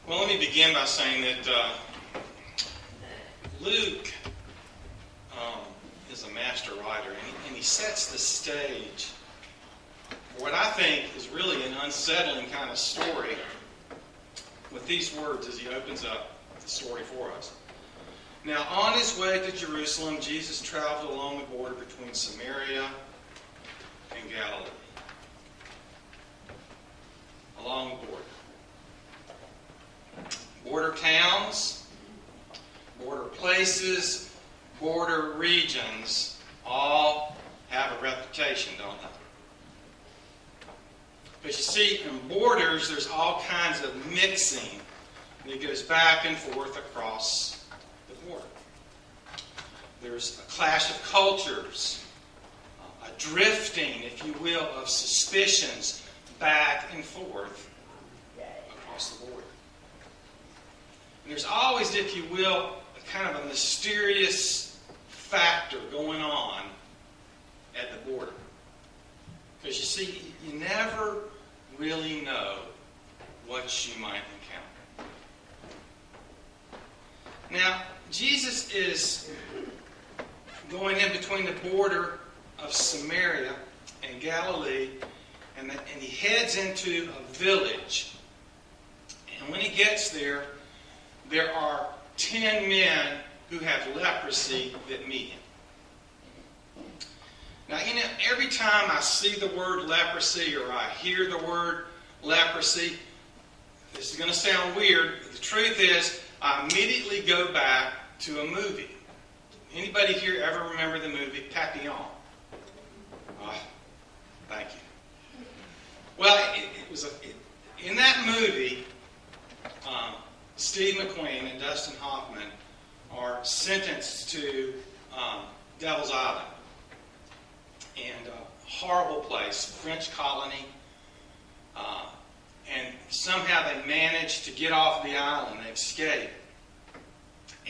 Well, let me begin by saying that Luke is a master writer, and he sets the stage for what I think is really an unsettling kind of story with these words as he opens up the story for us. Now, on his way to Jerusalem, Jesus traveled along the border between Samaria and Galilee. Along the border. Border towns, border places, border regions all have a reputation, don't they? But you see, in borders, there's all kinds of mixing that goes back and forth across the border. There's a clash of cultures, a drifting, if you will, of suspicions back and forth across the border. And there's always, if you will, a kind of a mysterious factor going on at the border. Because you see, you never really know what you might encounter. Now, Jesus is going in between the border of Samaria and Galilee, and he heads into a village. And when he gets there, there are 10 men who have leprosy that meet him. Now, every time I see the word leprosy or I hear the word leprosy, this is going to sound weird, but the truth is, I immediately go back to a movie. Anybody here ever remember the movie Papillon? Thank you. Well, in that movie, Steve McQueen and Dustin Hoffman are sentenced to Devil's Island. And a horrible place, French colony. And somehow they manage to get off the island. They escape.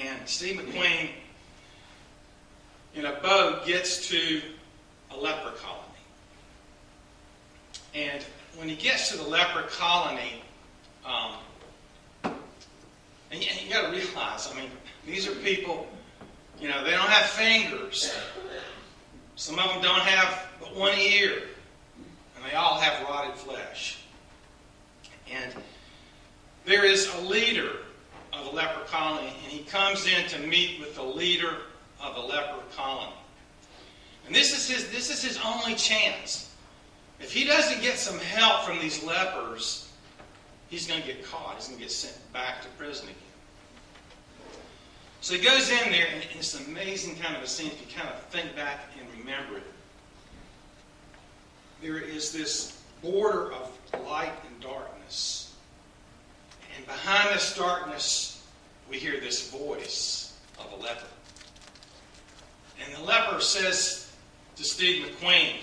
And Steve McQueen, in a boat, gets to a leper colony. And when he gets to the leper colony, and you got to realize, these are people, they don't have fingers. Some of them don't have but one ear. And they all have rotted flesh. And there is a leader of a leper colony, and he comes in to meet with the leader of the leper colony. And this is his only chance. If he doesn't get some help from these lepers, he's going to get caught. He's going to get sent back to prison again. So he goes in there, and it's an amazing kind of a scene if you kind of think back and remember it. There is this border of light and darkness. And behind this darkness, we hear this voice of a leper. And the leper says to Steve McQueen,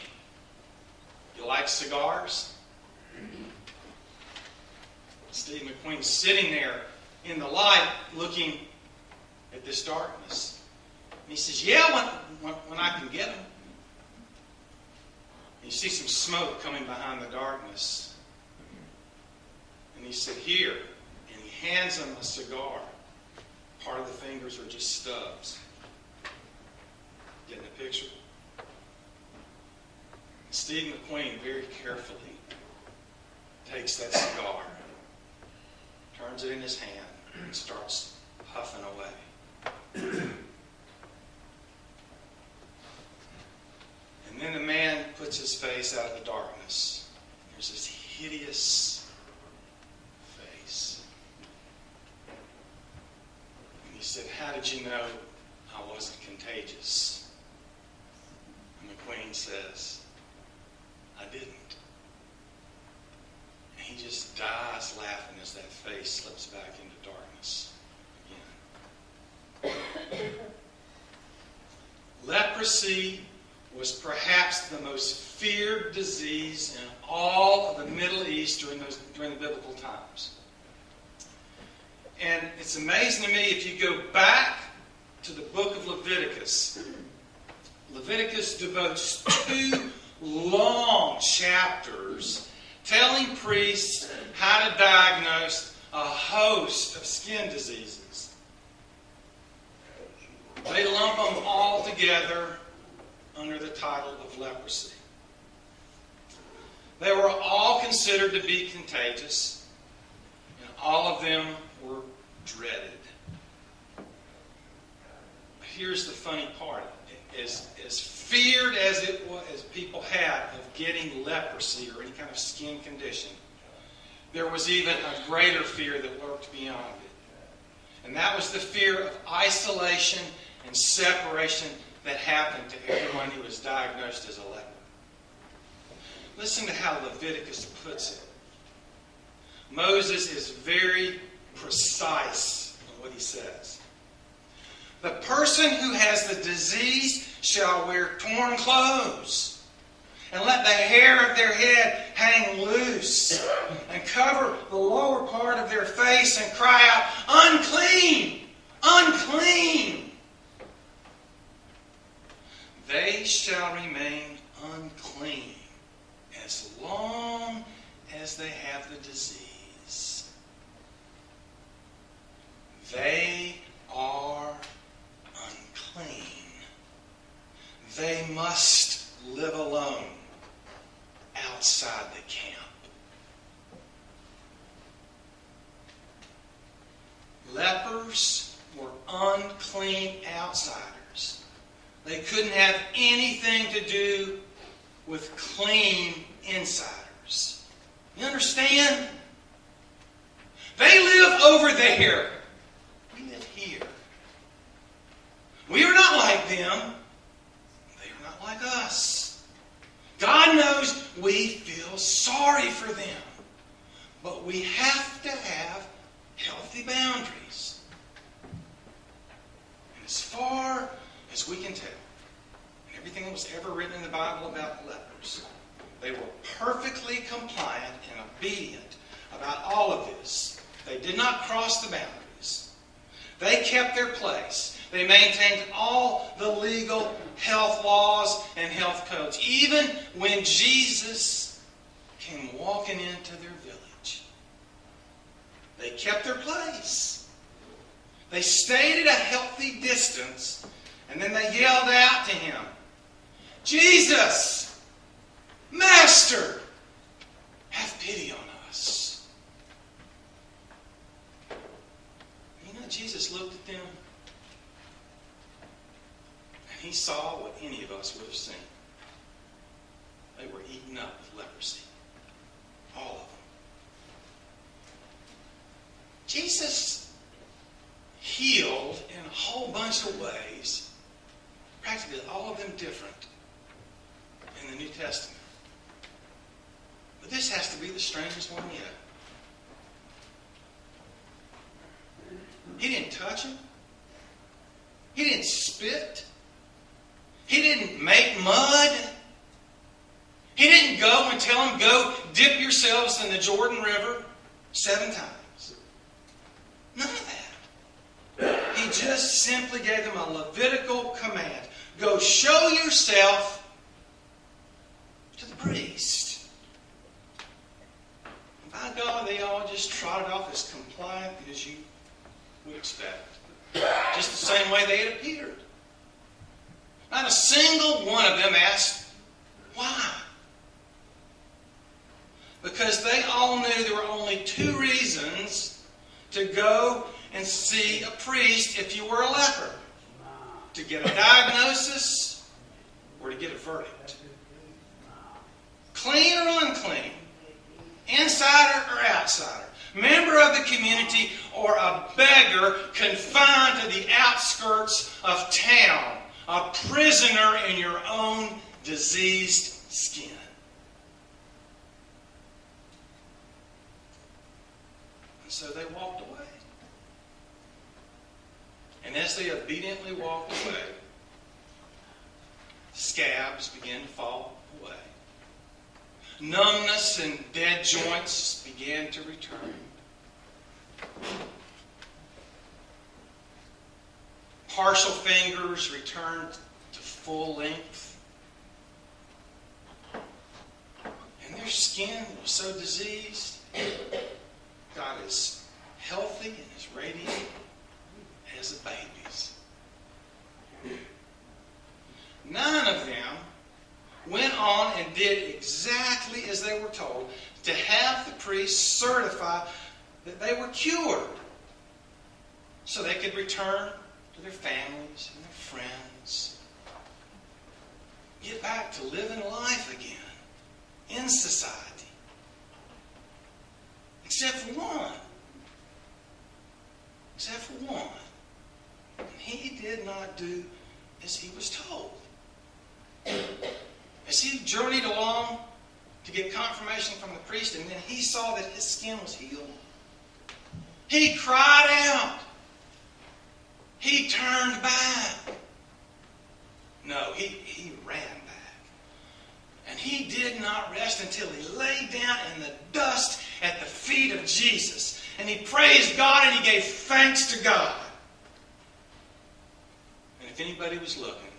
"You like cigars?" Steve McQueen's sitting there in the light looking at this darkness. And he says, "Yeah, when I can get them." And you see some smoke coming behind the darkness. And he said, "Here." And he hands him a cigar. Part of the fingers are just stubs. Getting the picture? Steve McQueen very carefully takes that cigar, turns it in his hand, and starts puffing away. And then the man puts his face out of the darkness. There's this hideous face. And he said, "How did you know I wasn't contagious?" And McQueen says, "I didn't." And he just dies laughing as that face slips back into darkness again. Leprosy was perhaps the most feared disease in all of the Middle East during the biblical times. And it's amazing to me, if you go back to the book of Leviticus, Leviticus devotes 2 long chapters telling priests how to diagnose 100 host of skin diseases. They lump them all together under the title of leprosy. They were all considered to be contagious, and all of them were dreaded. Here's the funny part. As feared as it was, as people had of getting leprosy or any kind of skin condition, there was even a greater fear that lurked beyond it. And that was the fear of isolation and separation that happened to everyone who was diagnosed as a leper. Listen to how Leviticus puts it. Moses is very precise in what he says. The person who has the disease shall wear torn clothes, and let the hair of their head hang loose, and cover the lower part of their face, and cry out, unclean, unclean. They shall remain unclean as long as they have the disease. They are unclean. They must live alone outside the camp. Lepers were unclean outsiders. They couldn't have anything to do with clean insiders. You understand? They live over there. We live here. We are not like them. They are not like us. God knows we feel sorry for them. But we have to have healthy boundaries. And as far as we can tell, and everything that was ever written in the Bible about lepers, they were perfectly compliant and obedient about all of this. They did not cross the boundaries. They kept their place. They maintained all the legal health laws and health codes, even when Jesus came walking into their village. They kept their place. They stayed at a healthy distance, and then they yelled out to him, Jesus, Master, have pity on us. You know, Jesus looked at them, and he saw what any of us would have seen. They were eaten up with leprosy. All of them. Jesus healed in a whole bunch of ways, practically all of them different, in the New Testament. But this has to be the strangest one yet. He didn't touch him. He didn't spit. He didn't make mud. He didn't go and tell them, go dip yourselves in the Jordan River 7 times. None of that. He just simply gave them a Levitical command. Go show yourself to the priest. And by God, they all just trotted off as compliant as you would expect. Just the same way they had appeared. Not a single one of them asked, why? Because they all knew there were only 2 reasons to go and see a priest if you were a leper. To get a diagnosis or to get a verdict. Clean or unclean. Insider or outsider. Member of the community or a beggar confined to the outskirts of town. A prisoner in your own diseased skin. And so they walked away. And as they obediently walked away, scabs began to fall away. Numbness and dead joints began to return. Partial fingers returned to full length. And their skin was so diseased got as healthy healthy and as radiant as a baby's. 9 of them went on and did exactly as they were told, to have the priest certify that they were cured, so they could return to their families and their friends. Get back to living life again in society. Except for one. Except for one. And he did not do as he was told. As he journeyed along to get confirmation from the priest, and then he saw that his skin was healed, he cried out. He turned back. No, he ran back. And he did not rest until he lay down in the dust at the feet of Jesus. And he praised God and he gave thanks to God. And if anybody was looking,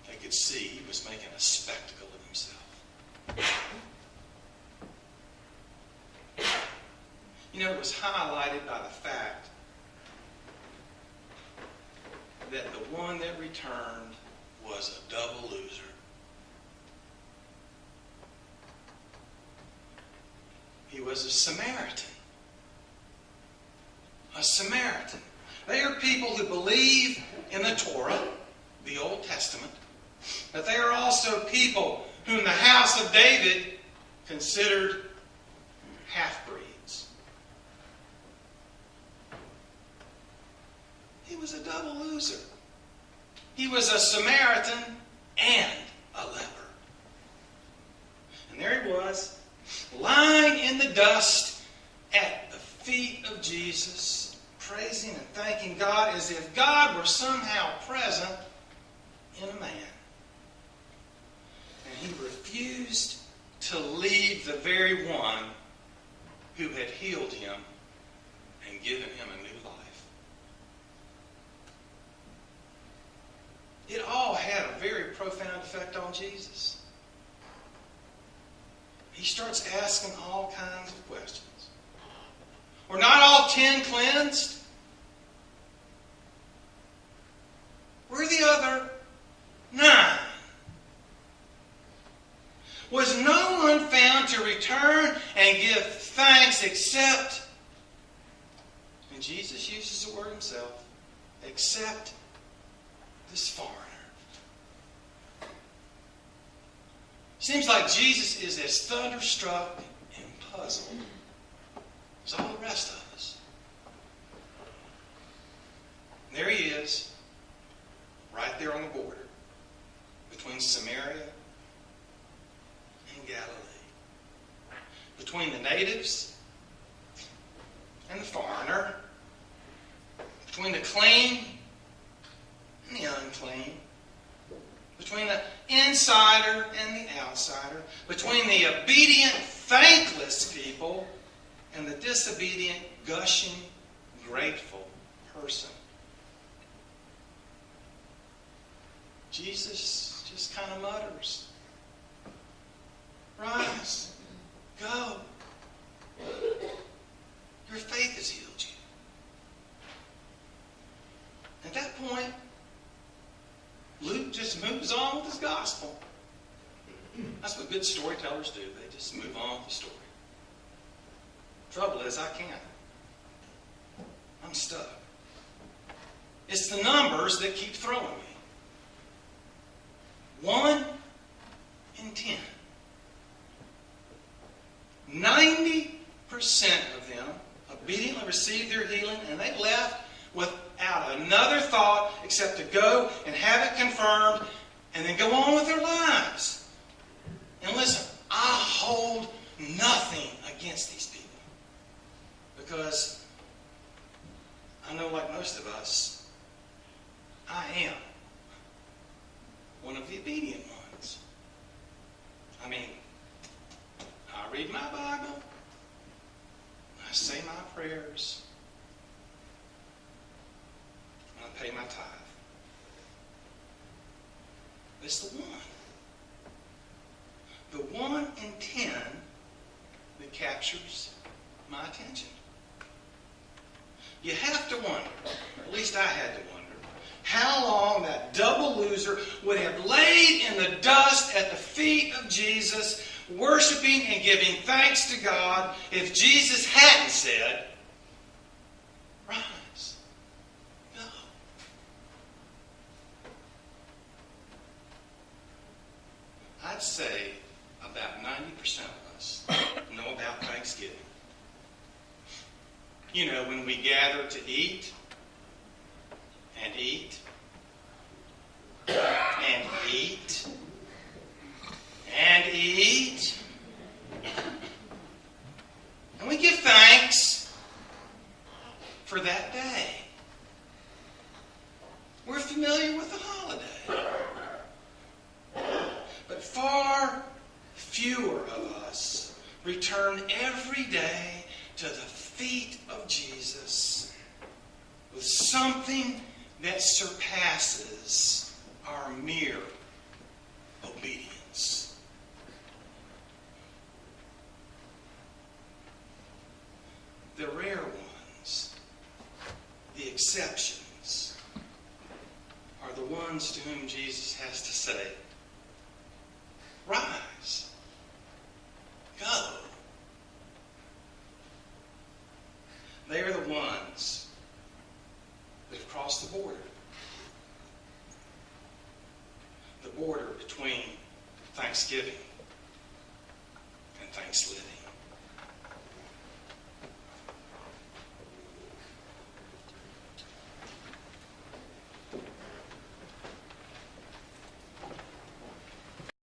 they could see he was making a spectacle of himself. You know, it was highlighted by the fact that the one that returned was a double loser. He was a Samaritan. A Samaritan. They are people who believe in the Torah, the Old Testament, but they are also people whom the house of David considered half-breeds. He was a double loser. He was a Samaritan and a leper. And there he was, lying in the dust at the feet of Jesus, praising and thanking God as if God were somehow present in a man. And he refused to leave the very one who had healed him and given him a new life. It all had a very profound effect on Jesus. He starts asking all kinds of questions. Were not all 10 cleansed? Were the other 9? Was no one found to return and give thanks except, and Jesus uses the word himself, except this foreigner? Seems like Jesus is as thunderstruck and puzzled as all the rest of us. And there he is, right there on the border between Samaria and Galilee. Between the natives and the foreigner. Between the clean and the unclean. Between the insider and the outsider. Between the obedient, thankless people and the disobedient, gushing, grateful person. Jesus just kind of mutters, "Rise, go. Your faith has healed you." At that point, Luke just moves on with his gospel. That's what good storytellers do. They just move on with the story. Trouble is, I can't. I'm stuck. It's the numbers that keep throwing me. 1 in 10. 90% of them obediently received their healing, and they left without another thought except to go and have it confirmed and then go on with their lives. And listen, I hold nothing against these people, because I know, like most of us, I am one of the obedient ones. I mean, I read my Bible, I say my prayers, and I pay my tithe. It's the one. The 1 in 10 that captures my attention. you have to wonder, or at least I had to wonder, how long that double loser would have laid in the dust at the feet of Jesus, worshiping and giving thanks to God, if Jesus hadn't said, rise, go. I'd say about 90% of us know about Thanksgiving. You know, when we gather to eat and eat and eat and eat, and we give thanks for that day. We're familiar with the holiday. But far fewer of us return every day to the feet of Jesus with something that surpasses our mere obedience. The rare ones, the exceptions, are the ones to whom Jesus has to say, rise, go. They are the ones that have crossed the border. The border between Thanksgiving and Thanks living.